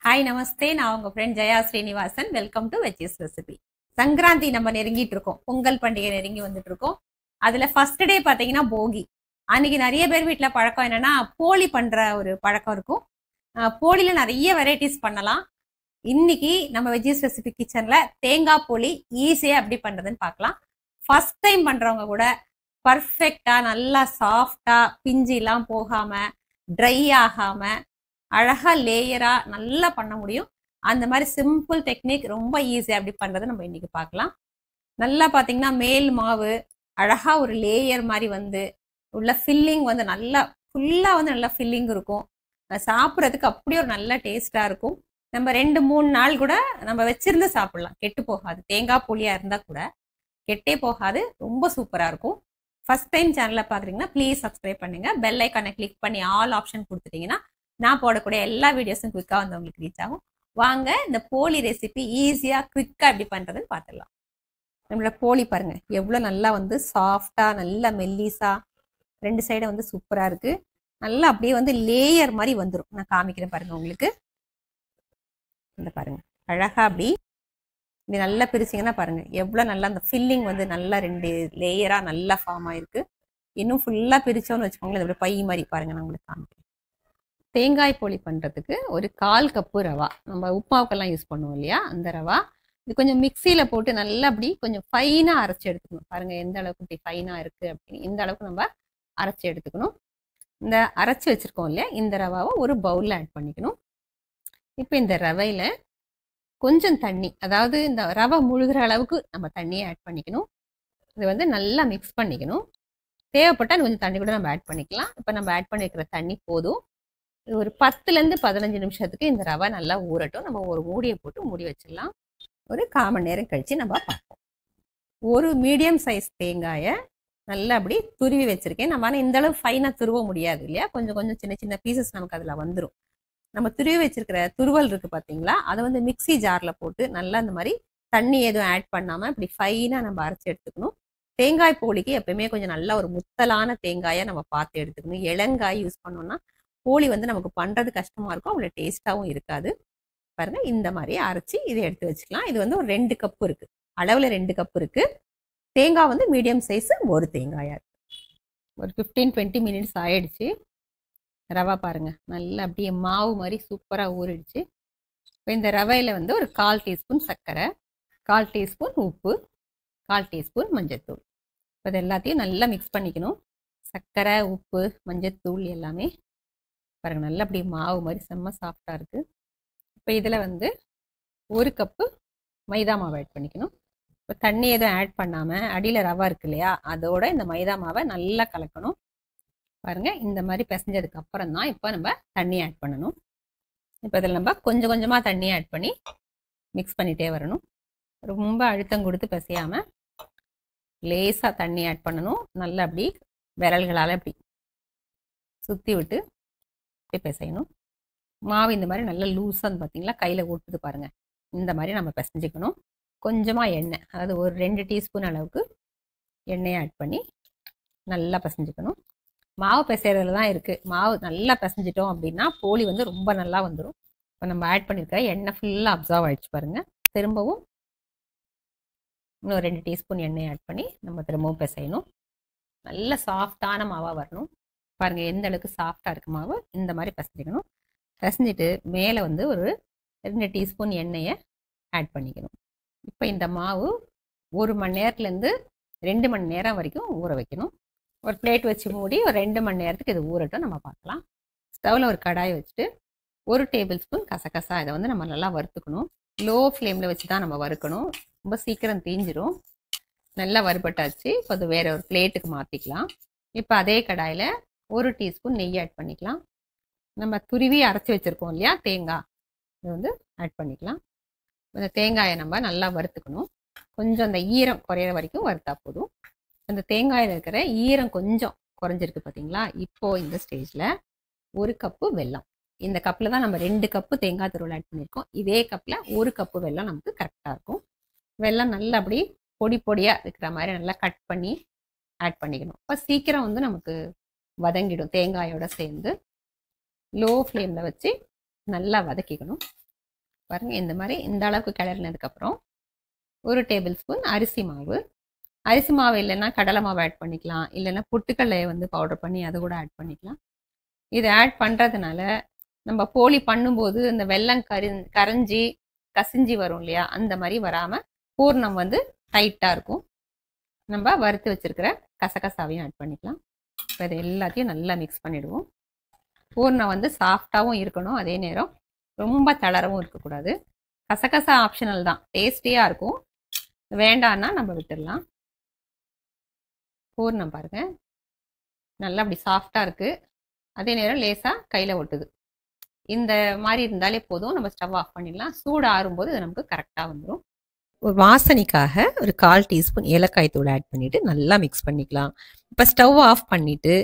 Hi நமஸ்தே, நான் உங்க friend Jaya Srinivasan. Welcome to veggies recipe. Sankranti நம்ம நெருங்கிட்டு இருக்கோம். பொங்கல் பண்டிகை நெருங்கி வந்துட்டு இருக்கோம். அதுல ஃபர்ஸ்ட் டே பாத்தீங்கன்னா போகி. அன்னைக்கு நிறைய பேர் வீட்டுல பழக்கம் என்னன்னா போலி பண்ற ஒரு பழக்கம் இருக்கும். போலியில நிறைய வெரைட்டிஸ் பண்ணலாம். இன்னைக்கு நம்ம வெஜ்ஜீஸ் ரெசிபி கிச்சன்ல தேங்காய் போலி ஈஸியா எப்படி பண்றதுன்னு பார்க்கலாம். ஃபர்ஸ்ட் டைம் பண்றவங்க கூட பர்ஃபெக்டா நல்லா சாஃப்டா பிஞ்சு எல்லாம் போகாம ட்ரை ஆகாம அழகா லேயரா நல்லா பண்ண முடியும். அந்த மாதிரி சிம்பிள் டெக்னிக் ரொம்ப ஈஸியா எப்படி பண்றது நம்ம இன்னைக்கு பார்க்கலாம். நல்லா பாத்தீங்கன்னா மேல் மாவு அழகா ஒரு லேயர் மாதிரி வந்து உள்ள ஃபில்லிங் வந்து நல்லா ஃபுல்லா வந்து நல்லா ஃபில்லிங் இருக்கும். சாப்பிட்றதுக்கு அப்படியே ஒரு நல்ல டேஸ்டா இருக்கும். நம்ம 2-3 நாள் கூட நம்ம வச்சிருந்து சாப்பிடலாம், கெட்டு போகாது. தேங்காய் போலியா இருந்தா கூட கெட்டே போகாது, ரொம்ப சூப்பரா இருக்கும். ஃபர்ஸ்ட் டைம் சேனலை பாக்குறீங்கன்னா ப்ளீஸ் சப்ஸ்கிரைப் பண்ணுங்க. பெல் ஐக்கானை கிளிக் பண்ணி ஆல் ஆப்ஷன் கொடுத்துட்டீங்கன்னா நான் போடக்கூடிய எல்லா வீடியோஸும் குவிக்கா வந்து உங்களுக்கு ரீச் ஆகும். வாங்க இந்த போலி ரெசிபி ஈஸியா குவிக்கா எப்படி பண்றதுன்னு பார்த்துடலாம். நம்மளோட போலி பாருங்க எவ்வளவு நல்லா வந்து சாஃப்டா நல்லா மெல்லிசா ரெண்டு சைடும் வந்து சூப்பரா இருக்கு. நல்லா அப்படியே வந்து லேயர் மாதிரி வந்துடும். நான் காமிக்கிறேன் பாருங்க உங்களுக்கு. இந்த பாருங்க அழகா அப்படி இப்படி நல்லா பிரிச்சிங்கன்னா பாருங்க எவ்வளவு நல்லா அந்த ஃபில்லிங் வந்து நல்லா 2 லேயரா நல்லா ஃபார்ம் ஆயிருக்கு. இன்னும் ஃபுல்லா பிரிச்சோன்னு வச்சுக்கோங்களேன், இது பை மாதிரி பாருங்க. நான் உங்களுக்கு காமிக்கிறேன். தேங்காய் போலி பண்ணுறதுக்கு ஒரு 1/4 கப்பு ரவா, நம்ம உப்புமாவுக்கெல்லாம் யூஸ் பண்ணுவோம் இல்லையா, அந்த ரவா. இது கொஞ்சம் மிக்சியில் போட்டு நல்லா அப்படி கொஞ்சம் ஃபைனாக அரைச்சி எடுத்துக்கணும். பாருங்கள் எந்த அளவுக்கு இப்படி ஃபைனாக இருக்குது அப்படின்னு. இந்த அளவுக்கு நம்ம அரைச்சி எடுத்துக்கணும். இந்த அரைச்சி வச்சுருக்கோம் இல்லையா, இந்த ரவாவை ஒரு பவுலில் ஆட் பண்ணிக்கணும். இப்போ இந்த ரவையில் கொஞ்சம் தண்ணி, அதாவது இந்த ரவை முழுகிற அளவுக்கு நம்ம தண்ணியை ஆட் பண்ணிக்கணும். இது வந்து நல்லா மிக்ஸ் பண்ணிக்கணும். தேவைப்பட்டால் கொஞ்சம் தண்ணி கூட நம்ம ஆட் பண்ணிக்கலாம். இப்போ நம்ம ஆட் பண்ணிக்கிற தண்ணி போதும். ஒரு 10லேருந்து 15 நிமிஷத்துக்கு இந்த ரவை நல்லா ஊறட்டும். நம்ம ஒரு மூடியை போட்டு மூடி வச்சிடலாம். ஒரு 1/4 மணி நேரம் கழிச்சு நம்ம பார்ப்போம். ஒரு மீடியம் சைஸ் தேங்காயை நல்லா அப்படி துருவி வச்சிருக்கேன். நம்ம ஆனால் இந்த அளவு ஃபைனாக துருவ முடியாது இல்லையா, கொஞ்சம் கொஞ்சம் சின்ன சின்ன பீசஸ் நமக்கு அதில் வந்துடும். நம்ம துருவி வச்சிருக்கிற துருவல் இருக்கு பார்த்தீங்களா, அதை வந்து மிக்சி ஜாரில் போட்டு நல்லா இந்த மாதிரி தண்ணி எதுவும் ஆட் பண்ணாமல் இப்படி ஃபைனாக நம்ம அரைச்சி எடுத்துக்கணும். தேங்காய் போலிக்கு எப்பயுமே கொஞ்சம் நல்லா ஒரு முத்தலான தேங்காயை நம்ம பார்த்து எடுத்துக்கணும். இளங்காய் யூஸ் பண்ணோம்னா போலி வந்து நமக்கு பண்றது கஷ்டமா இருக்கும், அவ்வளவு டேஸ்டாவும் இருக்காது. பாருங்க இந்த மாதிரி அரைச்சி இதை எடுத்து வச்சுக்கலாம். இது வந்து ஒரு 2 கப்பு இருக்கு, அளவுல 2 கப்பு இருக்கு. தேங்காய் வந்து மீடியம் சைஸ் ஒரு தேங்காயா இருக்கு. ஒரு 15-20 மினிட்ஸ் ஆயிடுச்சு. ரவா பாருங்க நல்லா அப்படியே மாவு மாதிரி சூப்பரா ஊறிடுச்சு. இப்போ இந்த ரவையில வந்து ஒரு 1/4 டீஸ்பூன் சர்க்கரை, 1/4 டீஸ்பூன் உப்பு, 1/4 டீஸ்பூன் மஞ்சத்தூள். இப்போ இது எல்லாத்தையும் நல்லா மிக்ஸ் பண்ணிக்கணும். சர்க்கரை, உப்பு, மஞ்சத்தூள் எல்லாமே பாருங்க நல்லா அப்படி மாவு மாதிரி செம்ம சாஃப்டா இருக்கு. இப்போ இதில் வந்து 1 கப்பு மைதா மாவு ஆட் பண்ணிக்கணும். இப்போ தண்ணி எதுவும் ஆட் பண்ணாமல் அடியில் ரவா இருக்கு இல்லையா, அதோட இந்த மைதா மாவை நல்லா கலக்கணும். பாருங்க இந்த மாதிரி பிசைஞ்சதுக்கு அப்புறம் தான் இப்போ நம்ம தண்ணி ஆட் பண்ணணும். இப்போ இதில் நம்ம கொஞ்சம் கொஞ்சமாக தண்ணி ஆட் பண்ணி மிக்ஸ் பண்ணிட்டே வரணும். ரொம்ப அழுத்தம் கொடுத்து பிசையாமல் லேசாக தண்ணி ஆட் பண்ணணும். நல்லா அப்படி விரல்களால் அப்படி சுற்றி விட்டு பிசையணும். மாவு இந்த மாதிரி நல்லா லூஸாக பார்த்தீங்களா, கையில் ஓட்டுது பாருங்க. இந்த மாதிரி நம்ம பிசைஞ்சிக்கணும். கொஞ்சமாக எண்ணெய், அதாவது ஒரு 2 டீஸ்பூன் அளவுக்கு எண்ணெயை ஆட் பண்ணி நல்லா பிசைஞ்சிக்கணும். மாவு பிசைறதுல தான் இருக்குது. மாவு நல்லா பிசைஞ்சிட்டோம் அப்படின்னா போலி வந்து ரொம்ப நல்லா வந்துடும். இப்போ நம்ம ஆட் பண்ணியிருக்க எண்ணெய் ஃபுல்லாக அப்சர்வ் ஆகிடுச்சு பாருங்க. திரும்பவும் இன்னும் 2 டீஸ்பூன் எண்ணெயை ஆட் பண்ணி நம்ம திரும்பவும் பிசையணும். நல்ல சாஃப்டான மாவாக வரணும். பாருங்க எந்த அளவுக்கு சாஃப்டா இருக்கு மாவு. இந்த மாதிரி பிசைஞ்சிக்கணும். பிசைஞ்சிட்டு மேலே வந்து ஒரு 2 டீஸ்பூன் எண்ணெயை ஆட் பண்ணிக்கணும். இப்போ இந்த மாவு 1 மணி நேரத்துலேருந்து 2 மணி நேரம் வரைக்கும் ஊற வைக்கணும். ஒரு பிளேட் வச்சு மூடி ஒரு 2 மணி நேரத்துக்கு இது ஊறட்டும், நம்ம பார்க்கலாம். ஸ்டவ்வில் ஒரு கடாயை வச்சுட்டு 1 டேபிள் ஸ்பூன் கசகசா, இதை வந்து நம்ம நல்லா வறுத்துக்கணும். லோ ஃப்ளேமில் வச்சு தான் நம்ம வறுக்கணும், ரொம்ப சீக்கிரம் தீஞ்சிரும். நல்லா வறுபட்டாச்சு. இப்போ அது வேற ஒரு பிளேட்டுக்கு மாற்றிக்கலாம். இப்போ அதே கடாயில் 1 டீஸ்பூன் நெய் ஆட் பண்ணிக்கலாம். நம்ம துருவி அரைச்சி வச்சுருக்கோம் இல்லையா தேங்காய், இது வந்து ஆட் பண்ணிக்கலாம். இந்த தேங்காயை நம்ம நல்லா வறுத்துக்கணும். கொஞ்சம் அந்த ஈரம் குறையிற வரைக்கும் வறுத்தா போதும். அந்த தேங்காயில் இருக்கிற ஈரம் கொஞ்சம் குறைஞ்சிருக்கு பார்த்தீங்களா. இப்போது இந்த ஸ்டேஜில் 1 கப்பு வெல்லம், இந்த கப்பில் தான் நம்ம 2 கப்பு தேங்காய் துருவல் ஆட் பண்ணியிருக்கோம். இதே கப்பில் 1 கப்பு வெல்லம் நமக்கு கரெக்டாக இருக்கும். வெல்லம் நல்லா அப்படி பொடி பொடியாக இருக்கிற மாதிரி நல்லா கட் பண்ணி ஆட் பண்ணிக்கணும். இப்போ சீக்கிரம் வந்து நமக்கு வதங்கிடும் தேங்காயோட சேர்ந்து. லோ ஃப்ளேமில் வச்சு நல்லா வதக்கிக்கணும். பாருங்க இந்த மாதிரி இந்த அளவுக்கு கிளறினதுக்கப்புறம் 1 டேபிள் ஸ்பூன் அரிசி மாவு. அரிசி மாவு இல்லைன்னா கடலை மாவு ஆட் பண்ணிக்கலாம், இல்லைன்னா பொட்டுக்கல்லையை வந்து பவுடர் பண்ணி அதை கூட ஆட் பண்ணிக்கலாம். இதை ஆட் பண்ணுறதுனால நம்ம போலி பண்ணும்போது இந்த வெல்லம் கரைஞ்சி கசிஞ்சி வரும் இல்லையா, அந்த மாதிரி வராமல் பூர்ணம் வந்து டைட்டாக இருக்கும். நம்ம வறுத்து வச்சிருக்கிற கசகசாவையும் ஆட் பண்ணிக்கலாம். இப்போ இது எல்லாத்தையும் நல்லா மிக்ஸ் பண்ணிவிடுவோம். பூர்ணம் வந்து சாஃப்டாகவும் இருக்கணும், அதே நேரம் ரொம்ப தளரவும் இருக்கக்கூடாது. கசகசா ஆப்ஷனல் தான், டேஸ்டியாக இருக்கும். வேண்டான்னா நம்ம விட்டுடலாம். பூர்ணம் பாருங்க நல்லா அப்படி சாஃப்டாக இருக்குது, அதே நேரம் லேசாக கையில் ஒட்டுது. இந்த மாதிரி இருந்தாலே போதும், நம்ம ஸ்டவ் ஆஃப் பண்ணிடலாம். சூடு ஆறும்போது இது நமக்கு கரெக்டாக வந்துடும். ஒரு வாசனைக்காக ஒரு 1/4 டீஸ்பூன் ஏலக்காய் தூள் ஆட் பண்ணிவிட்டு நல்லா மிக்ஸ் பண்ணிக்கலாம். இப்போ ஸ்டவ் ஆஃப் பண்ணிவிட்டு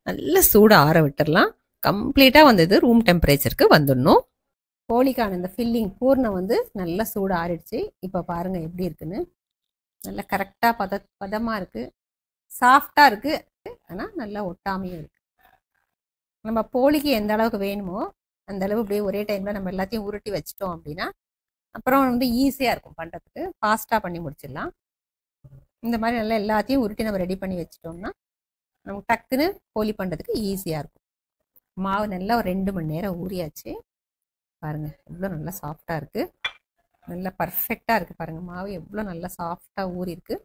நல்லா சூடு ஆற விட்டுடலாம். கம்ப்ளீட்டாக வந்தது ரூம் டெம்பரேச்சருக்கு வந்துடணும். போலிக்கான இந்த ஃபில்லிங் பூர்ணம் வந்து நல்லா சூடு ஆறிடுச்சு. இப்போ பாருங்கள் எப்படி இருக்குன்னு. நல்லா கரெக்டாக பதமாக இருக்குது, சாஃப்டாக இருக்குது, ஆனால் நல்லா ஒட்டாமையும் இருக்குது. நம்ம போலிக்கு எந்த அளவுக்கு வேணுமோ அந்த அளவு அப்படியே ஒரே டைமில் நம்ம எல்லாத்தையும் உருட்டி வச்சிட்டோம் அப்படின்னா அப்புறம் வந்து ஈஸியாக இருக்கும் பண்ணுறதுக்கு, ஃபாஸ்ட்டாக பண்ணி முடிச்சிடலாம். இந்த மாதிரி நல்லா எல்லாத்தையும் உருட்டி நம்ம ரெடி பண்ணி வச்சிட்டோம்னா நமக்கு டக்குன்னு போலி பண்ணுறதுக்கு ஈஸியாக இருக்கும். மாவு நல்லா ஒரு 2 மணி நேரம் ஊறியாச்சு. பாருங்கள் எவ்வளோ நல்லா சாஃப்டாக இருக்குது, நல்லா பர்ஃபெக்டாக இருக்குது. பாருங்கள் மாவு எவ்வளோ நல்லா சாஃப்டாக ஊறி இருக்குது.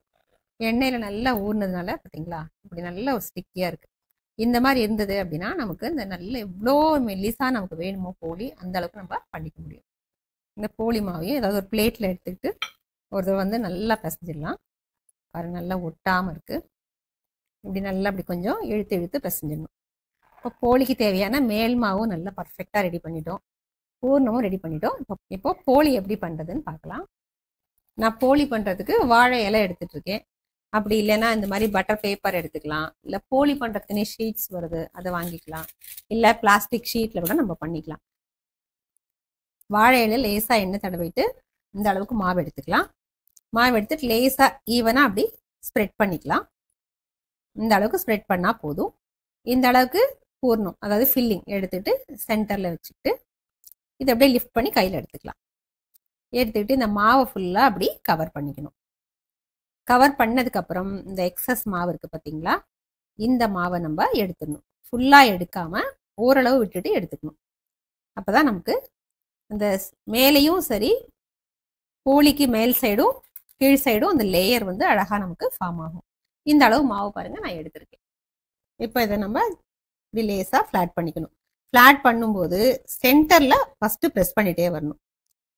எண்ணெயில் நல்லா ஊறினதுனால பார்த்தீங்களா இப்படி நல்லா ஒரு ஸ்டிக்கியாக இருக்குது. இந்த மாதிரி இருந்தது அப்படின்னா நமக்கு இந்த நல்ல எவ்வளோ மெல்லிஸாக நமக்கு வேணுமோ போலி அந்த அளவுக்கு நம்ம பண்ணிக்க முடியும். இந்த போலி மாவையும் ஏதாவது ஒரு பிளேட்டில் எடுத்துக்கிட்டு ஒரு வந்து நல்லா பிசைஞ்சிடலாம். பாருங்கள் நல்லா ஒட்டாமல் இருக்குது. இப்படி நல்லா அப்படி கொஞ்சம் இழுத்து பிசைஞ்சிடணும். இப்போ போலிக்கு தேவையான மேல் மாவும் நல்லா பர்ஃபெக்டாக ரெடி பண்ணிட்டோம், பூர்ணமும் ரெடி பண்ணிட்டோம். இப்போ போலி எப்படி பண்ணுறதுன்னு பார்க்கலாம். நான் போலி பண்ணுறதுக்கு வாழை இலை எடுத்துகிட்டு இருக்கேன். அப்படி இல்லைன்னா இந்த மாதிரி பட்டர் பேப்பர் எடுத்துக்கலாம், இல்லை போலி பண்ணுறதுக்குன்னே ஷீட்ஸ் வருது அதை வாங்கிக்கலாம், இல்லை பிளாஸ்டிக் ஷீட்டில் கூட நம்ம பண்ணிக்கலாம். வாழை இலையில லேசாக எண்ணெய் தடவிட்டு இந்த அளவுக்கு மாவு எடுத்துக்கலாம். மாவு எடுத்துட்டு லேசாக ஈவனாக அப்படி ஸ்ப்ரெட் பண்ணிக்கலாம். இந்த அளவுக்கு ஸ்ப்ரெட் பண்ணால் போதும். இந்த அளவுக்கு பூர்ணம் அதாவது ஃபில்லிங் எடுத்துட்டு சென்டரில் வச்சுக்கிட்டு இதை அப்படியே லிஃப்ட் பண்ணி கையில் எடுத்துக்கலாம். எடுத்துக்கிட்டு இந்த மாவை ஃபுல்லாக அப்படி கவர் பண்ணிக்கணும். கவர் பண்ணதுக்கப்புறம் இந்த எக்ஸஸ் மாவு இருக்குது பார்த்தீங்களா, இந்த மாவை நம்ம எடுத்துடணும். ஃபுல்லாக எடுக்காமல் ஓரளவு விட்டுட்டு எடுத்துக்கணும். அப்போ தான் நமக்கு அந்த மேலேயும் சரி போலிக்கு மேல் சைடும் கீழ் சைடும் அந்த லேயர் வந்து அழகாக நமக்கு ஃபார்ம் ஆகும். இந்த அளவு மாவு பாருங்கள் நான் எடுத்திருக்கேன். இப்போ இதை நம்ம இப்படி லேசாக ஃப்ளாட் பண்ணிக்கணும். ஃப்ளாட் பண்ணும்போது சென்டரில் ஃபஸ்ட்டு ப்ரெஸ் பண்ணிகிட்டே வரணும்.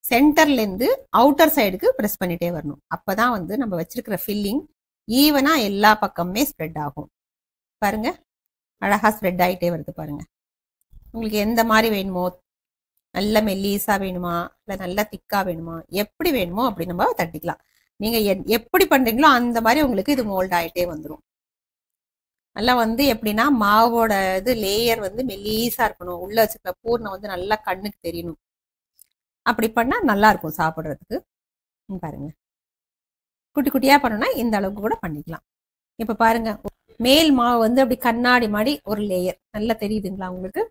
சென்டர்லேருந்து அவுட்டர் சைடுக்கு ப்ரெஸ் பண்ணிகிட்டே வரணும். அப்போ தான் வந்து நம்ம வச்சிருக்கிற ஃபில்லிங் ஈவனாக எல்லா பக்கமுமே ஸ்ப்ரெட் ஆகும். பாருங்கள் அழகாக ஸ்ப்ரெட் ஆகிட்டே வருது பாருங்கள். உங்களுக்கு எந்த மாதிரி வேணுமோ, நல்ல மெல்லீஸாக வேணுமா இல்லை நல்லா திக்காக வேணுமா, எப்படி வேணுமோ அப்படி நம்ம தட்டிக்கலாம். நீங்கள் எப்படி பண்ணுறீங்களோ அந்த மாதிரி உங்களுக்கு இது மோல்ட் ஆகிட்டே வந்துடும். நல்லா வந்து எப்படின்னா மாவோட இது லேயர் வந்து மெல்லீஸாக இருக்கணும், உள்ளே வச்சுருக்க பூர்ணம் வந்து நல்லா கண்ணுக்கு தெரியணும். அப்படி பண்ணால் நல்லா இருக்கும் சாப்பிட்றதுக்கு. பாருங்க குட்டி குட்டியாக பண்ணணும்னா இந்த அளவுக்கு கூட பண்ணிக்கலாம். இப்போ பாருங்க மேல் மாவு வந்து அப்படி கண்ணாடி மாதிரி ஒரு லேயர் நல்லா தெரியுதுங்களா உங்களுக்கு,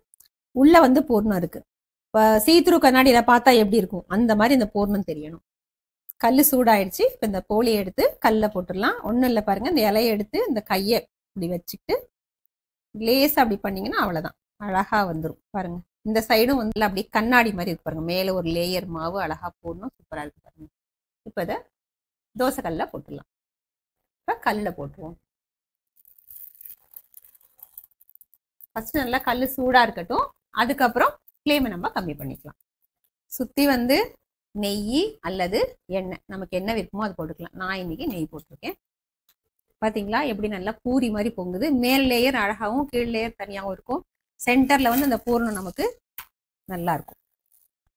உள்ள வந்து பூர்ணம் இருக்கு. இப்போ சீத்ரூ கண்ணாடியில பார்த்தா எப்படி இருக்கும் அந்த மாதிரி இந்த பூர்ணம் தெரியணும். கல் சூடாயிடுச்சு. இப்போ இந்த போலியை எடுத்து கல்லில் போட்டுடலாம். ஒன்றும் இல்லை பாருங்க, இந்த இலையை எடுத்து இந்த கையை இப்படி வச்சுக்கிட்டு லேசாக அப்படி பண்ணிங்கன்னா அவ்வளோதான், அழகாக வந்துடும். பாருங்க இந்த சைடும் வந்து அப்படி கண்ணாடி மாதிரி இருக்கு பாருங்க, மேலே ஒரு லேயர் மாவு அழகாக போடணும், சூப்பராக இருக்கு பாருங்க. இப்போ இதை தோசை கல்லில் போட்டுடலாம். இப்போ கல்லில் போட்டுருவோம். ஃபர்ஸ்ட் நல்லா கல் சூடாக இருக்கட்டும், அதுக்கப்புறம் ஃப்ளேமை நம்ம கம்மி பண்ணிக்கலாம். சுற்றி வந்து நெய் அல்லது எண்ணெய், நமக்கு என்ன விருப்பமோ அது போட்டுக்கலாம். நான் இன்னைக்கு நெய் போட்டிருக்கேன். பார்த்தீங்களா எப்படி நல்லா பூரி மாதிரி பொங்குது. மேல் லேயர் அழகாகவும் கீழ் லேயர் தனியாகவும் இருக்கும். சென்டரில் வந்து அந்த பூர்ணம் நமக்கு நல்லா இருக்கும்.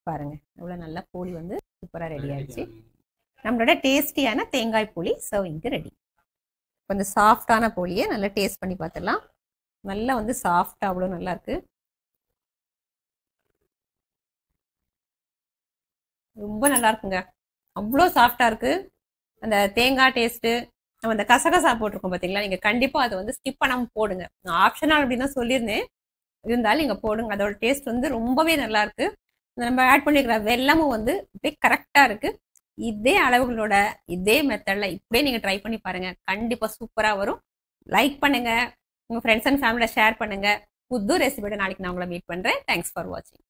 பாருங்க எவ்வளோ நல்லா போலி வந்து சூப்பராக ரெடி ஆயிடுச்சு. நம்மளோட டேஸ்டியான தேங்காய் போலி சர்விங்க்கு ரெடி. இப்போ இந்த சாஃப்டான போலியை நல்லா டேஸ்ட் பண்ணி பார்த்துடலாம். நல்லா வந்து சாஃப்டாக அவ்வளோ நல்லா இருக்கு, ரொம்ப நல்லா இருக்குங்க. அவ்வளோ சாஃப்டா இருக்கு. அந்த தேங்காய் டேஸ்ட்டு, நம்ம அந்த கசகசா போட்டிருக்கோம் பார்த்தீங்களா, நீங்கள் கண்டிப்பாக அதை வந்து ஸ்கிப் பண்ணாமல் போடுங்க. நான் ஆப்ஷனல் அப்படின்னு தான் சொல்லியிருந்தேன், இருந்தாலும் நீங்கள் போடுங்க. அதோட டேஸ்ட் வந்து ரொம்பவே நல்லா இருக்கு. நம்ம ஆட் பண்ணிக்கிற வெல்லமும் வந்து அப்படியே கரெக்டா இருக்கு. இதே அளவுகளோட இதே மெத்தட்ல இப்படியே நீங்க ட்ரை பண்ணி பாருங்க. கண்டிப்பா சூப்பரா வரும். லைக் பண்ணுங்க, உங்க ஃப்ரெண்ட்ஸ் அண்ட் ஃபேமிலில ஷேர் பண்ணுங்க. புது ரெசிபியோட நாளைக்கு நான் உங்களை மீட் பண்றேன். தேங்க்ஸ் ஃபார் வாட்சிங்.